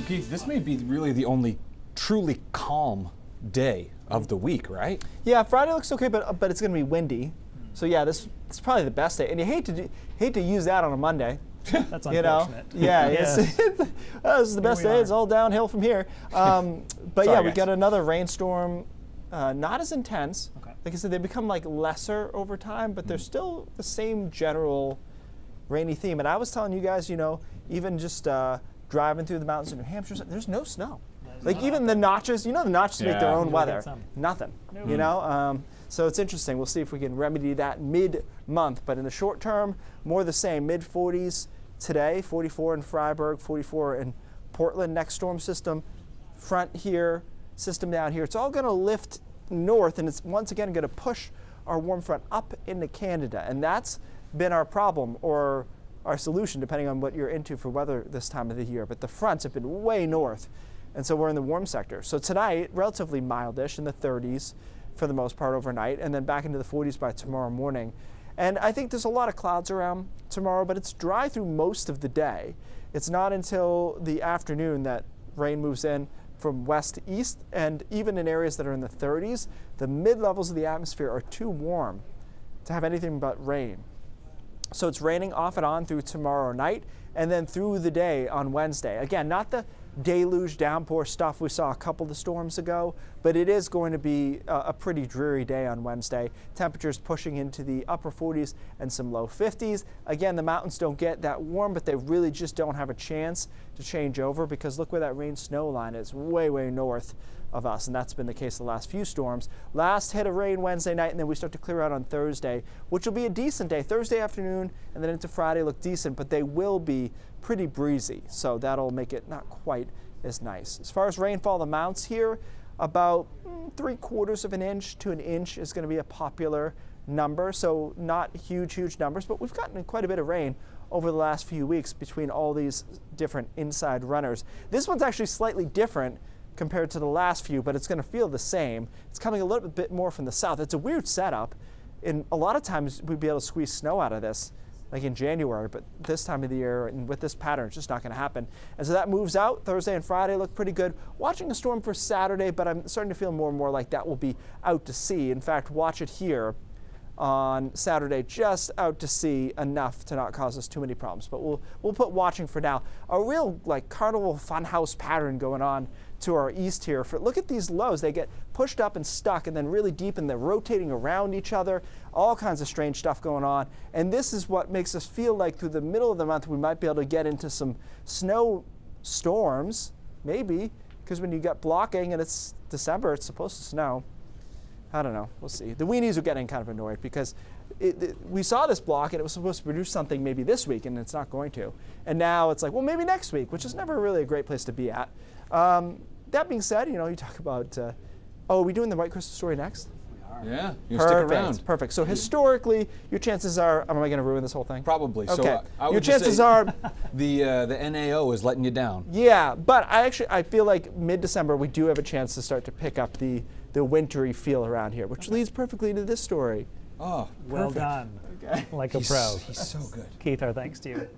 Keith, this may be really the only truly calm day of the week, right? Yeah, Friday looks okay, but it's going to be windy. So yeah, this is probably the best day, and you hate to use that on a Monday. That's unfortunate. You know? Yeah, this is the best day. It's all downhill from here. But Sorry, yeah, we guys. got another rainstorm, not as intense. Okay. Like I said, they become like lesser over time, but they're still the same general rainy theme. And I was telling you guys, you know, even just driving through the mountains in New Hampshire, there's no snow. Like even the notches, you know, the notches make their own You'll weather. get some. Nothing, you know. So it's interesting. We'll see if we can remedy that mid-month. But in the short term, more the same. Mid-40s today, 44 in Freiburg, 44 in Portland. Next storm system, front here, system down here. It's all going to lift north, and it's once again going to push our warm front up into Canada. And that's been our problem, or our solution, depending on what you're into for weather this time of the year. But the fronts have been way north, and so we're in the warm sector. So tonight, relatively mildish in the 30s for the most part overnight, and then back into the 40s by tomorrow morning. And I think there's a lot of clouds around tomorrow, but it's dry through most of the day. It's not until the afternoon that rain moves in from west to east, and even in areas that are in the 30s, the mid-levels of the atmosphere are too warm to have anything but rain. So it's raining off and on through tomorrow night, and then through the day on Wednesday. Again, not the deluge downpour stuff we saw a couple of storms ago, but it is going to be a pretty dreary day on Wednesday. Temperatures pushing into the upper 40s and some low 50s. Again, the mountains don't get that warm, but they really just don't have a chance to change over, because look where that rain snow line is, way, way north of us, and that's been the case the last few storms. Last hit of rain Wednesday night, and then we start to clear out on Thursday, which will be a decent day. Thursday afternoon and then into Friday look decent, but they will be pretty breezy, so that'll make it not quite as nice. As far as rainfall, the mounts here, about 3/4 of an inch to an inch is going to be a popular number, so not huge numbers, but we've gotten quite a bit of rain over the last few weeks between all these different inside runners. This one's actually slightly different compared to the last few, but it's going to feel the same. It's coming a little bit more from the south. It's a weird setup, and a lot of times we'd be able to squeeze snow out of this, like in January, but this time of the year and with this pattern, it's just not going to happen. And so that moves out. Thursday and Friday look pretty good. Watching a storm for Saturday, but I'm starting to feel more and more like that will be out to sea. In fact, watch it here on Saturday, just out to sea enough to not cause us too many problems. But we'll put watching for now. A real like carnival funhouse pattern going on to our east here. Look at these lows. They get pushed up and stuck and then really deep, and they're rotating around each other. All kinds of strange stuff going on. And this is what makes us feel like through the middle of the month we might be able to get into some snow storms, maybe, because when you get blocking and it's December, it's supposed to snow. I don't know. We'll see. The weenies are getting kind of annoyed because we saw this block and it was supposed to produce something maybe this week, and it's not going to. And now it's like, well, maybe next week, which is never really a great place to be at. That being said, you know, you talk about, are we doing the White Crystal story next? Yeah, you stick around. Perfect. So historically, your chances are, am I going to ruin this whole thing? Probably. Okay. So I would your just chances say are, the NAO is letting you down. yeah, but I feel like mid-December we do have a chance to start to pick up the wintry feel around here, which leads perfectly into this story. Oh, Well perfect. done. Okay. Like a pro. He's so good. Keith, our thanks to you.